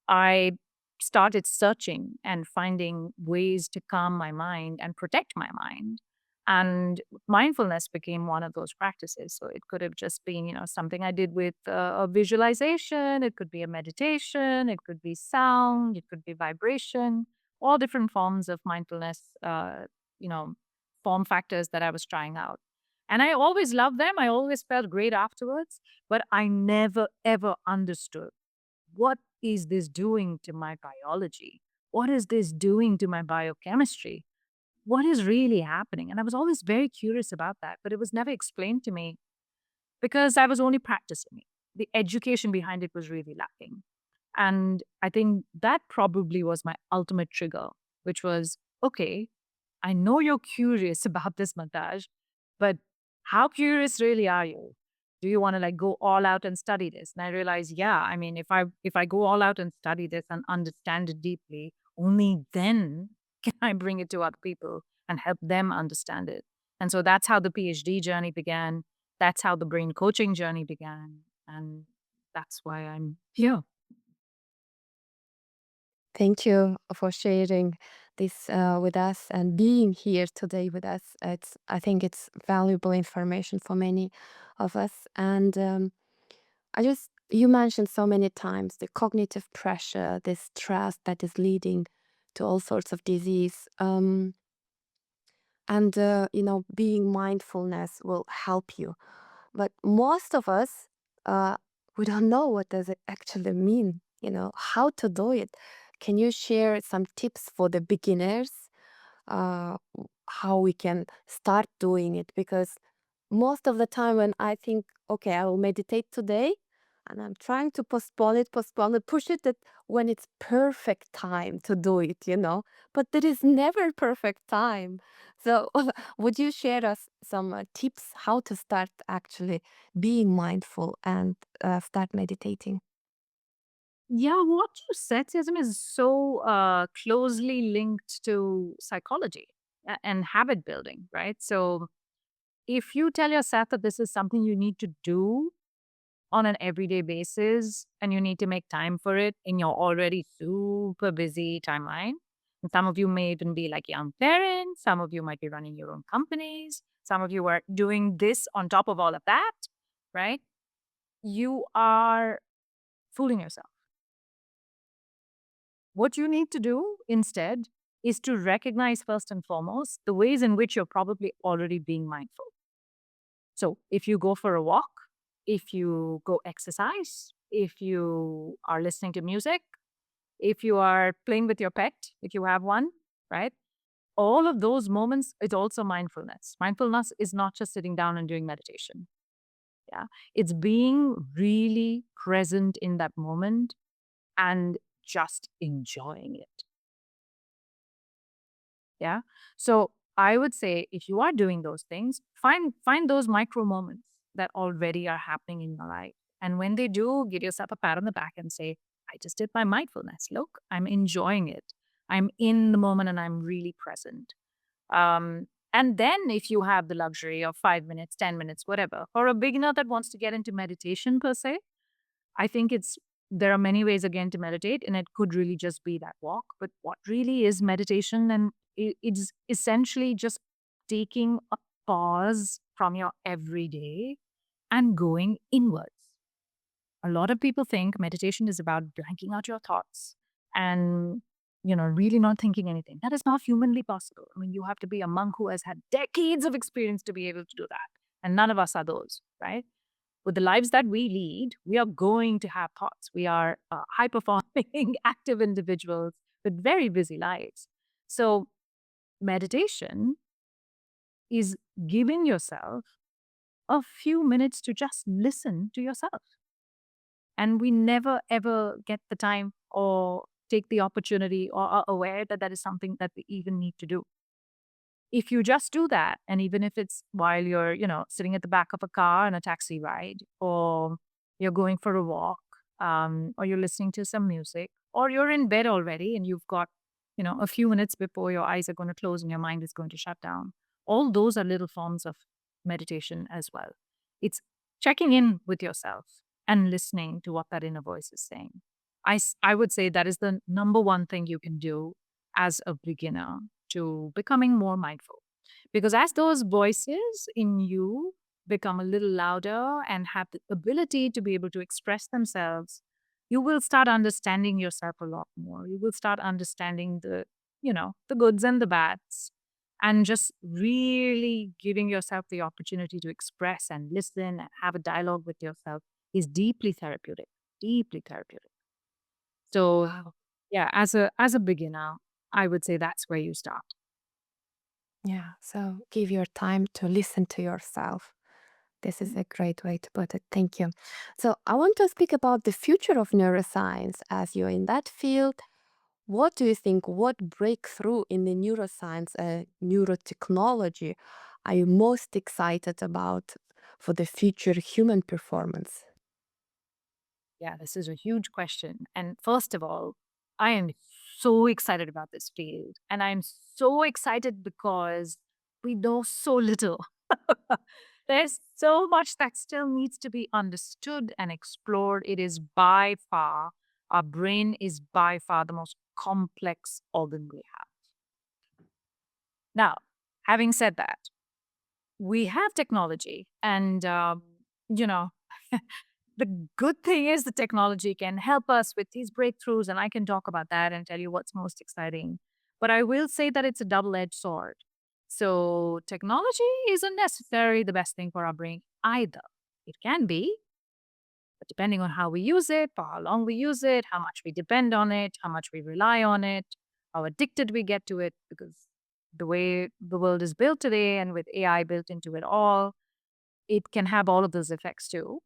I started searching and finding ways to calm my mind and protect my mind. And mindfulness became one of those practices. So it could have just been, something I did with a visualization. It could be a meditation. It could be sound. It could be vibration. All different forms of mindfulness, you know, form factors that I was trying out. And I always loved them. I always felt great afterwards. But I never, ever understood, what is this doing to my biology? What is this doing to my biochemistry? What is really happening? And I was always very curious about that, but it was never explained to me because I was only practicing it. The education behind it was really lacking. And I think that probably was my ultimate trigger, which was, okay, I know you're curious about this, Mantazh, but how curious really are you? Do you want to like go all out and study this? And I realized, yeah, I mean, if I go all out and study this and understand it deeply, only then can I bring it to other people and help them understand it. And so that's how the PhD journey began. That's how the brain coaching journey began. And that's why I'm here. Thank you for sharing this with us and being here today with us. I think it's valuable information for many of us. And you mentioned so many times the cognitive pressure, this stress that is leading to all sorts of disease. And being mindfulness will help you, but most of us, uh, we don't know what does it actually mean, how to do it. Can you share some tips for the beginners, how we can start doing it? Because most of the time when I think, okay, I will meditate today, and I'm trying to postpone it, push it, that when it's perfect time to do it, but there is never perfect time. So would you share us some tips how to start actually being mindful and start meditating? Yeah, what you said, Sesame, is so closely linked to psychology and habit building, right? So if you tell yourself that this is something you need to do on an everyday basis and you need to make time for it in your already super busy timeline, and some of you may even be like young parents, some of you might be running your own companies, some of you are doing this on top of all of that, right? You are fooling yourself. What you need to do instead is to recognize first and foremost the ways in which you're probably already being mindful. So if you go for a walk, if you go exercise, if you are listening to music, if you are playing with your pet, if you have one, right? All of those moments is also mindfulness. Mindfulness is not just sitting down and doing meditation. Yeah. It's being really present in that moment and just enjoying it. Yeah. So I would say if you are doing those things, find those micro moments that already are happening in your life. And when they do, give yourself a pat on the back and say, I just did my mindfulness. Look, I'm enjoying it. I'm in the moment and I'm really present. And then if you have the luxury of 5 minutes, 10 minutes, whatever, for a beginner that wants to get into meditation per se, I think there are many ways again to meditate, and it could really just be that walk. But what really is meditation? And it's essentially just taking a pause from your everyday and going inwards. A lot of people think meditation is about blanking out your thoughts and really not thinking anything. That is not humanly possible. I mean, you have to be a monk who has had decades of experience to be able to do that. And none of us are those, right? With the lives that we lead, we are going to have thoughts. We are high performing, active individuals with very busy lives. So, meditation is giving yourself a few minutes to just listen to yourself. And we never ever get the time or take the opportunity or are aware that that is something that we even need to do. If you just do that, and even if it's while you're, sitting at the back of a car on a taxi ride or you're going for a walk, or you're listening to some music, or you're in bed already and you've got, a few minutes before your eyes are going to close and your mind is going to shut down. All those are little forms of meditation as well. It's checking in with yourself and listening to what that inner voice is saying. I would say that is the number one thing you can do as a beginner to becoming more mindful. Because as those voices in you become a little louder and have the ability to be able to express themselves, you will start understanding yourself a lot more. You will start understanding the goods and the bads, and just really giving yourself the opportunity to express and listen and have a dialogue with yourself is deeply therapeutic, deeply therapeutic. So, Wow. yeah, as a beginner, I would say that's where you start. Yeah. So give your time to listen to yourself. This is a great way to put it. Thank you. So I want to speak about the future of neuroscience as you're in that field. What do you think? What breakthrough in the neuroscience, neurotechnology, are you most excited about for the future human performance? Yeah, this is a huge question. And first of all, I am so excited about this field. And I'm so excited because we know so little. There's so much that still needs to be understood and explored. It is by far, our brain is by far the most complex organ we have. Now, having said that, we have technology and, you know, the good thing is the technology can help us with these breakthroughs, and I can talk about that and tell you what's most exciting. But I will say that it's a double edged sword. So, technology isn't necessarily the best thing for our brain either. It can be, but depending on how we use it, for how long we use it, how much we depend on it, how much we rely on it, how addicted we get to it, because the way the world is built today and with AI built into it all, it can have all of those effects too.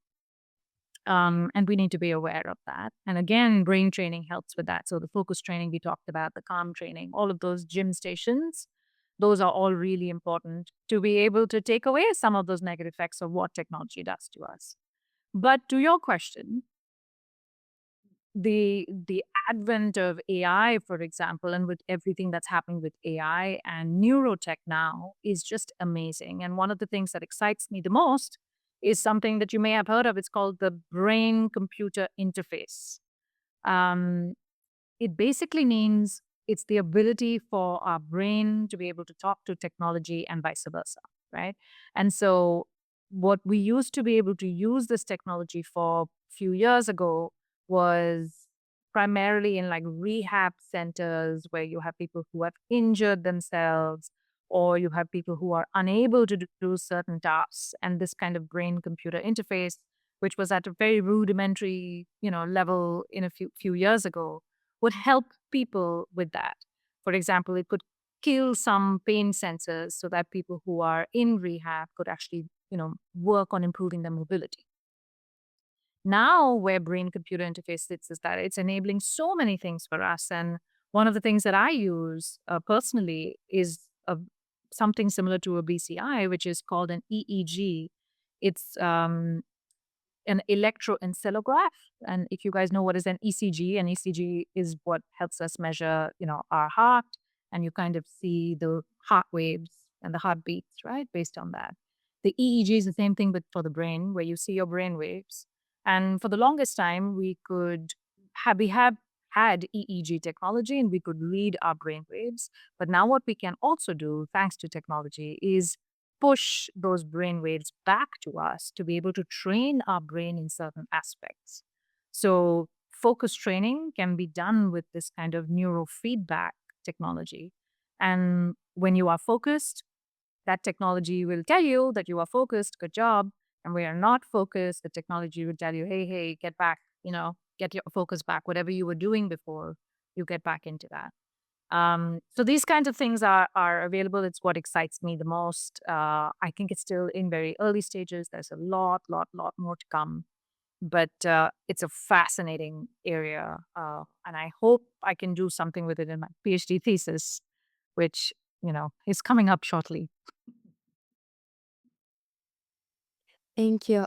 And we need to be aware of that. And again, brain training helps with that. So the focus training we talked about, the calm training, all of those gym stations, those are all really important to be able to take away some of those negative effects of what technology does to us. But to your question, the advent of AI, for example, and with everything that's happening with AI and neurotech now is just amazing. And one of the things that excites me the most is something that you may have heard of. It's called the brain computer interface. Um, it basically means it's the ability for our brain to be able to talk to technology and vice versa, right? And so, what we used to be able to use this technology for a few years ago was primarily in like rehab centers where you have people who have injured themselves or you have people who are unable to do certain tasks. And this kind of brain computer interface, which was at a very rudimentary, level in a few years ago, would help people with that. For example, it could kill some pain sensors so that people who are in rehab could actually, work on improving their mobility. Now, where brain computer interface sits is that it's enabling so many things for us. And one of the things that I use personally is something similar to a BCI, which is called an EEG. It's an electroencephalograph. And if you guys know what is an ECG is what helps us measure, our heart, and you kind of see the heart waves and the heartbeats, right, based on that. The EEG is the same thing, but for the brain, where you see your brain waves. And for the longest time, we have had EEG technology and we could read our brain waves. But now what we can also do, thanks to technology, is push those brain waves back to us to be able to train our brain in certain aspects. So, focus training can be done with this kind of neurofeedback technology. And when you are focused, that technology will tell you that you are focused, good job. And when you're not focused, the technology will tell you, hey, get back, get your focus back. Whatever you were doing before, you get back into that. So these kinds of things are available. It's what excites me the most. I think it's still in very early stages. There's a lot more to come, but it's a fascinating area, and I hope I can do something with it in my PhD thesis, which is coming up shortly. Thank you.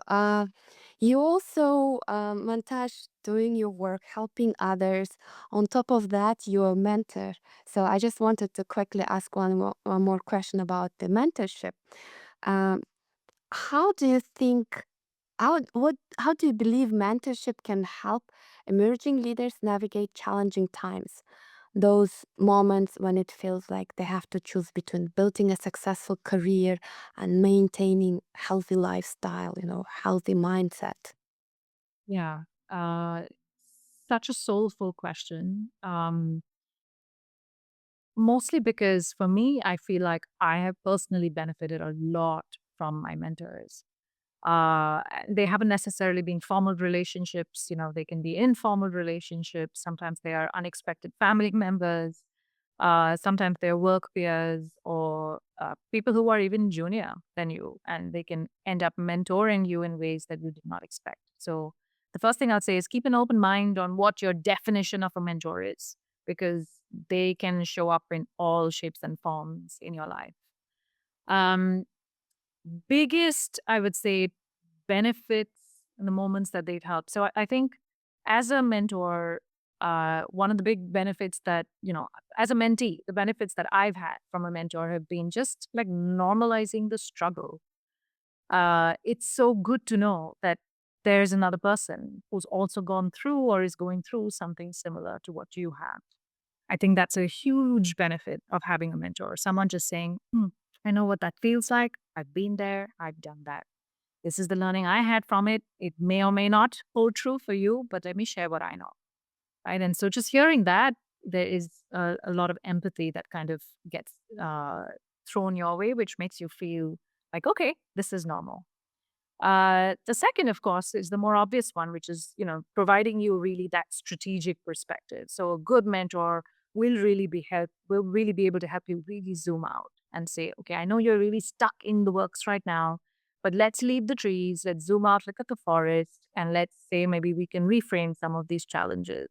You also, Mantazh, doing your work, helping others. On top of that, you're a mentor. So I just wanted to quickly ask one more question about the mentorship. Um, how do you think, how do you believe mentorship can help emerging leaders navigate challenging times? Those moments when it feels like they have to choose between building a successful career and maintaining healthy lifestyle, healthy mindset. Yeah. Uh, Such a soulful question. Mostly because for me, I feel like I have personally benefited a lot from my mentors. They haven't necessarily been formal relationships, they can be informal relationships. Sometimes they are unexpected family members. Sometimes they're work peers or people who are even junior than you, and they can end up mentoring you in ways that you did not expect. So, the first thing I'd say is keep an open mind on what your definition of a mentor is, because they can show up in all shapes and forms in your life. Um, Biggest, I would say, benefits and the moments that they've helped. So I think as a mentor, one of the big benefits that, as a mentee, the benefits that I've had from a mentor have been just like normalizing the struggle. It's so good to know that there's another person who's also gone through or is going through something similar to what you have. I think that's a huge benefit of having a mentor. Someone just saying, I know what that feels like. I've been there. I've done that. This is the learning I had from it. It may or may not hold true for you, but let me share what I know. Right. And so just hearing that, there is a lot of empathy that kind of gets thrown your way, which makes you feel like, okay, this is normal. The second, of course, is the more obvious one, which is, providing you really that strategic perspective. So a good mentor will really be able to help you really zoom out and say, okay, I know you're really stuck in the works right now, but let's leave the trees, let's zoom out, look at the forest, and let's say maybe we can reframe some of these challenges.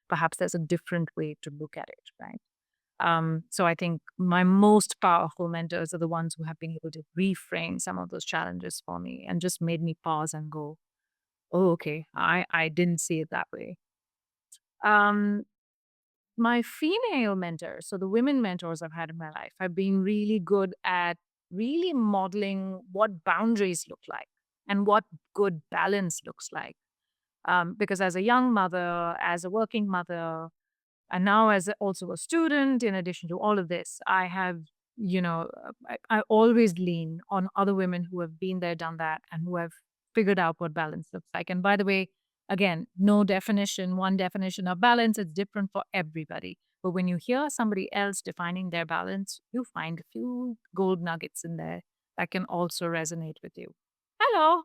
Perhaps there's a different way to look at it, right? So I think my most powerful mentors are the ones who have been able to reframe some of those challenges for me and just made me pause and go, oh, okay, I didn't see it that way. Um, my female mentors, so the women mentors I've had in my life, have been really good at really modeling what boundaries look like and what good balance looks like. Because as a young mother, as a working mother, and now, as also a student, in addition to all of this, I have, I always lean on other women who have been there, done that, and who have figured out what balance looks like. And by the way, again, no definition, one definition of balance is different for everybody. But when you hear somebody else defining their balance, you find a few gold nuggets in there that can also resonate with you. Hello.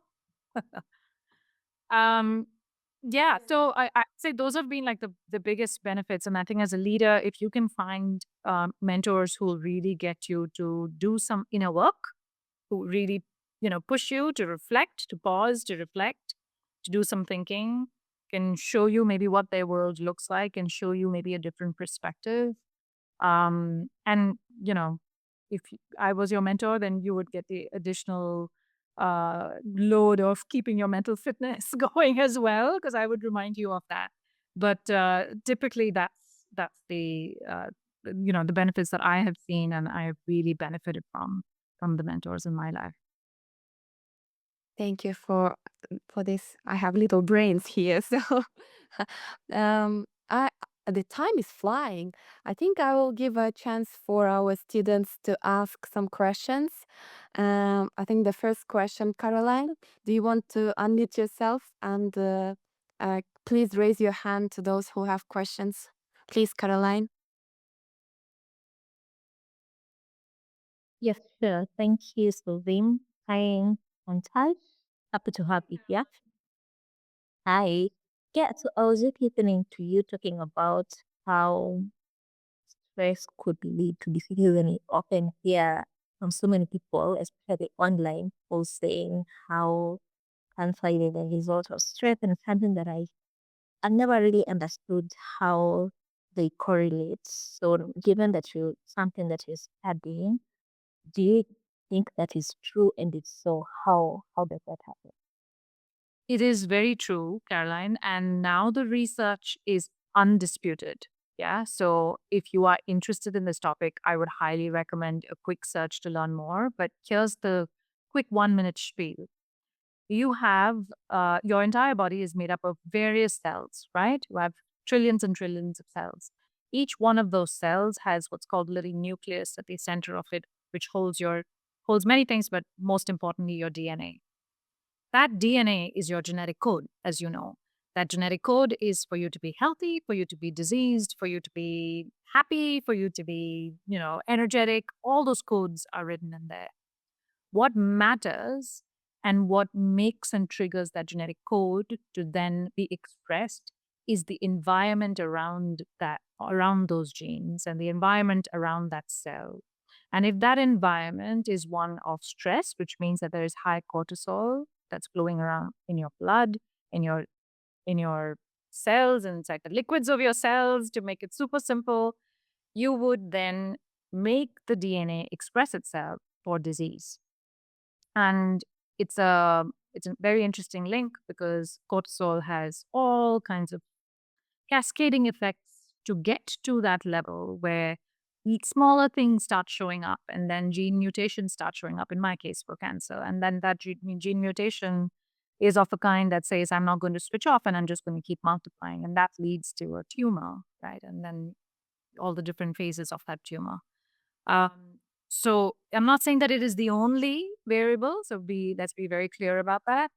Um, yeah, so I say those have been like the biggest benefits. And I think as a leader, if you can find mentors who will really get you to do some inner work, who really, push you to reflect, to pause, to reflect, to do some thinking, can show you maybe what their world looks like and show you maybe a different perspective. And if I was your mentor, then you would get the additional load of keeping your mental fitness going as well, because I would remind you of that. But typically, that's the benefits that I have seen and I have really benefited from the mentors in my life. Thank you for this. I have little brains here, so I the time is flying. I think I will give a chance for our students to ask some questions. I think the first question, Caroline, do you want to unmute yourself and please raise your hand to those who have questions? Please, Caroline. Yes, sure. Thank you, Sylvain. I'm on time. Happy to have you here. Hi. Yeah, so I was just listening to you talking about how stress could lead to difficulty, and I often hear from so many people, especially online, people saying how cancer is a result of stress, and it's something that I never really understood how they correlate. So given that you something that you're studying, do you think that is true? And if so, how does that happen? It is very true, Caroline. And now the research is undisputed. Yeah. So if you are interested in this topic, I would highly recommend a quick search to learn more. But here's the quick 1 minute spiel. You have your entire body is made up of various cells, right? You have trillions and trillions of cells. Each one of those cells has what's called a little nucleus at the center of it, which holds many things, but most importantly, your DNA. That DNA is your genetic code, as you know. That genetic code is for you to be healthy, for you to be diseased, for you to be happy, for you to be, energetic. All those codes are written in there. What matters and what makes and triggers that genetic code to then be expressed is the environment around those genes and the environment around that cell. And if that environment is one of stress, which means that there is high cortisol that's flowing around in your blood, in your cells, inside the liquids of your cells, to make it super simple, you would then make the DNA express itself for disease. And it's a very interesting link because cortisol has all kinds of cascading effects to get to that level where smaller things start showing up and then gene mutations start showing up, in my case for cancer. And then that gene mutation is of a kind that says, I'm not going to switch off and I'm just going to keep multiplying. And that leads to a tumor, right? And then all the different phases of that tumor. So I'm not saying that it is the only variable. So let's be very clear about that.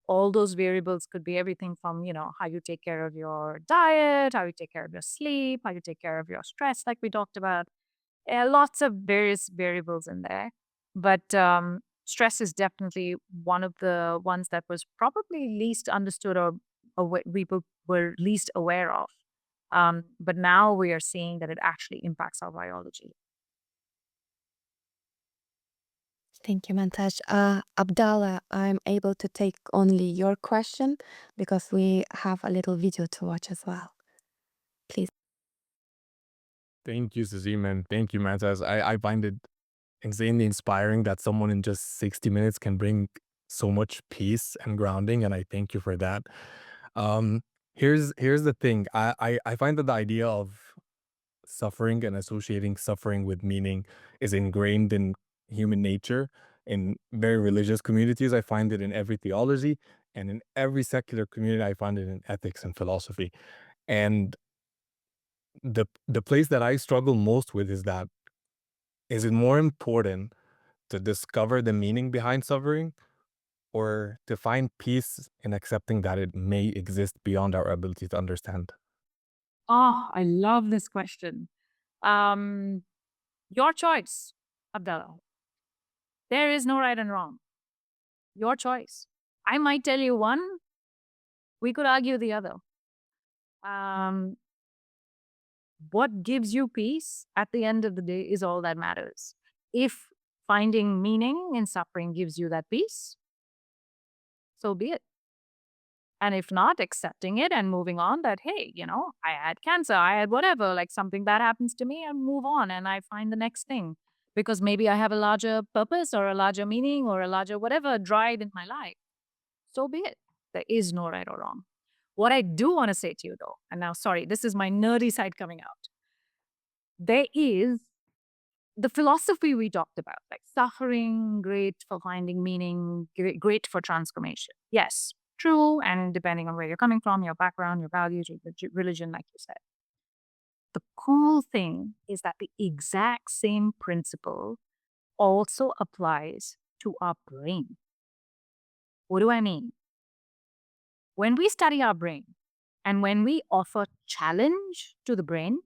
All those variables could be everything from, how you take care of your diet, how you take care of your sleep, how you take care of your stress, like we talked about. Lots of various variables in there. But stress is definitely one of the ones that was probably least understood or people were least aware of. But now we are seeing that it actually impacts our biology. Thank you, Mantazh. Abdallah, I'm able to take only your question because we have a little video to watch as well. Please. Thank you, Sazim, and thank you, Mantazh. I find it insanely inspiring that someone in just 60 minutes can bring so much peace and grounding, and I thank you for that. Um, here's the thing. I find that the idea of suffering and associating suffering with meaning is ingrained in human nature. In very religious communities, I find it in every theology, and in every secular community, I find it in ethics and philosophy. And the place that I struggle most with is that, is it more important to discover the meaning behind suffering or to find peace in accepting that it may exist beyond our ability to understand? Oh, I love this question. Um, your choice, Abdallah. There is no right and wrong. Your choice. I might tell you one, we could argue the other. Um, what gives you peace at the end of the day is all that matters. If finding meaning in suffering gives you that peace, so be it. And if not, accepting it and moving on that, hey, I had cancer, I had whatever, like something bad happens to me, and move on and I find the next thing. Because maybe I have a larger purpose or a larger meaning or a larger whatever drive in my life. So be it. There is no right or wrong. What I do want to say to you though, and now sorry, this is my nerdy side coming out. There is the philosophy we talked about, like suffering, great for finding meaning, great for transformation. Yes, true. And depending on where you're coming from, your background, your values, your religion, like you said. The cool thing is that the exact same principle also applies to our brain. What do I mean? When we study our brain and when we offer challenge to the brain,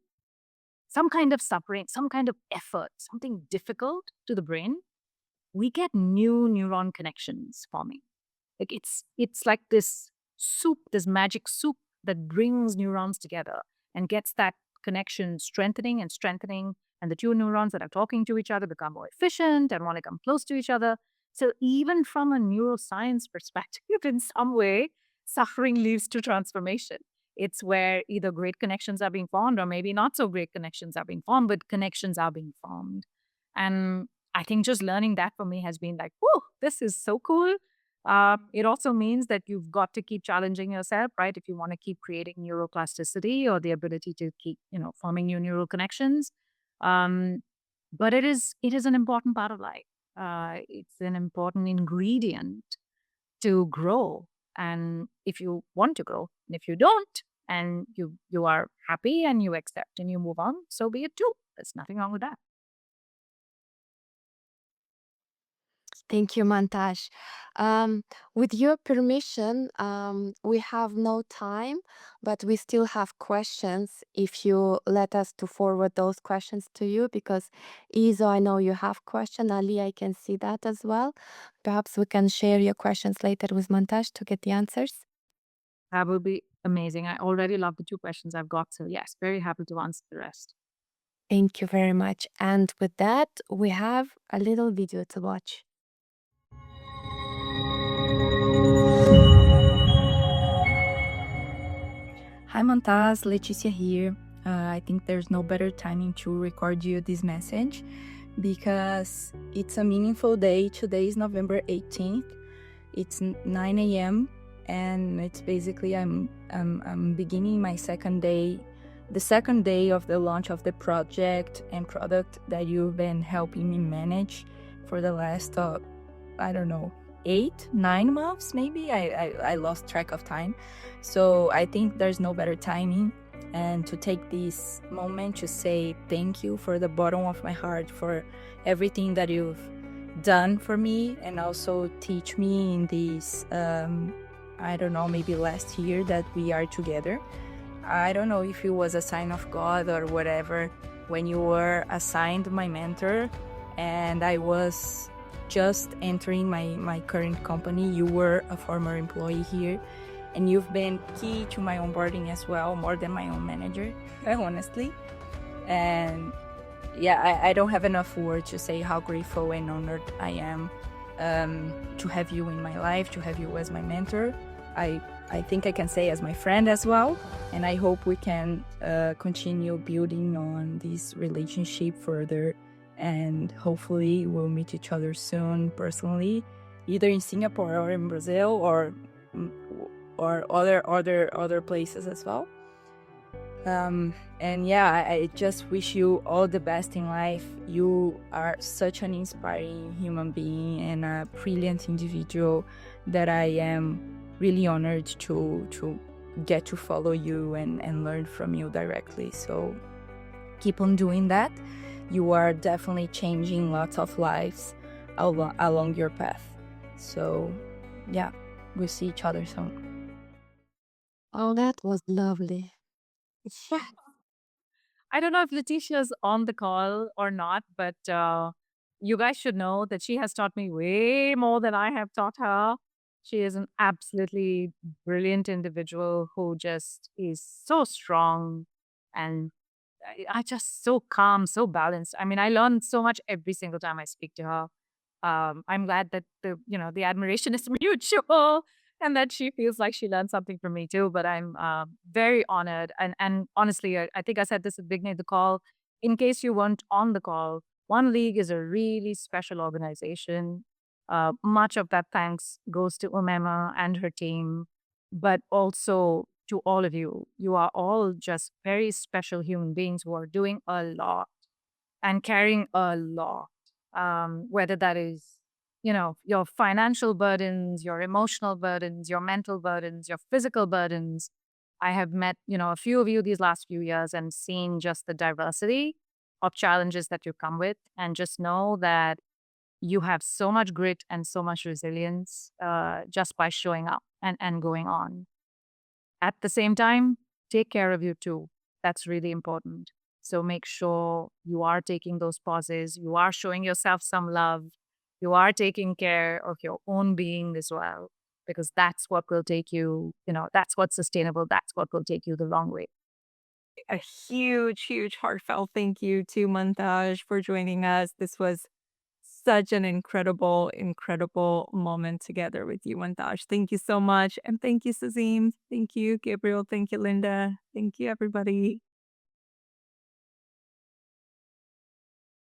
some kind of suffering, some kind of effort, something difficult to the brain, we get new neuron connections forming. Like it's like this soup, this magic soup that brings neurons together and gets that connection strengthening and strengthening. And the two neurons that are talking to each other become more efficient and want to come close to each other. So even from a neuroscience perspective, in some way, suffering leads to transformation. It's where either great connections are being formed or maybe not so great connections are being formed, but connections are being formed. And I think just learning that for me has been like, whoa, this is so cool. It also means that you've got to keep challenging yourself, right? If you want to keep creating neuroplasticity or the ability to keep, forming new neural connections. Um, but it is an important part of life. It's an important ingredient to grow. And if you want to grow, and if you don't, and you are happy and you accept and you move on, so be it too. There's nothing wrong with that. Thank you, Mantazh. Um, with your permission, we have no time, but we still have questions if you let us to forward those questions to you, because Izo, I know you have question. Ali, I can see that as well. Perhaps we can share your questions later with Mantazh to get the answers. That would be amazing. I already love the two questions I've got. So yes, very happy to answer the rest. Thank you very much. And with that, we have a little video to watch. Hi Mantazh, Leticia here. I think there's no better timing to record you this message because it's a meaningful day. Today is November 18th. It's 9 a.m. and it's basically I'm beginning my second day, the second day of the launch of the project and product that you've been helping me manage for the last I don't know, 8-9 months maybe. I lost track of time. So I think there's no better timing and to take this moment to say thank you for the bottom of my heart for everything that you've done for me and also teach me in this I don't know, maybe last year that we are together. I don't know if it was a sign of God or whatever when you were assigned my mentor and I was just entering my current company. You were a former employee here and you've been key to my onboarding as well, more than my own manager, honestly. And yeah, I don't have enough words to say how grateful and honored I am to have you in my life, to have you as my mentor. I think I can say as my friend as well. And I hope we can continue building on this relationship further. And hopefully we'll meet each other soon personally, either in Singapore or in Brazil or other places as well. And yeah, I just wish you all the best in life. You are such an inspiring human being and a brilliant individual that I am really honored to get to follow you and learn from you directly. So keep on doing that. You are definitely changing lots of lives along your path. So yeah, we'll see each other soon. Oh, that was lovely. I don't know if Letitia's on the call or not, but you guys should know that she has taught me way more than I have taught her. She is an absolutely brilliant individual who just is so strong and I just so calm, so balanced. I mean, I learn so much every single time I speak to her. I'm glad that the admiration is mutual and that she feels like she learned something from me too. But I'm very honored. And honestly, I think I said this at the beginning of the call. In case you weren't on the call, One League is a really special organization. Much of that thanks goes to Umema and her team, but also to all of you. You are all just very special human beings who are doing a lot and carrying a lot, whether that is, your financial burdens, your emotional burdens, your mental burdens, your physical burdens. I have met, a few of you these last few years and seen just the diversity of challenges that you come with. And just know that you have so much grit and so much resilience just by showing up and going on. At the same time, take care of you too. That's really important. So make sure you are taking those pauses, you are showing yourself some love, you are taking care of your own being as well, because that's what will take you, that's what's sustainable, that's what will take you the long way. A huge, huge heartfelt thank you to Mantazh for joining us. This was such an incredible, incredible moment together with you, Mantazh. Thank you so much. And thank you, Sazim. Thank you, Gabriel. Thank you, Linda. Thank you, everybody.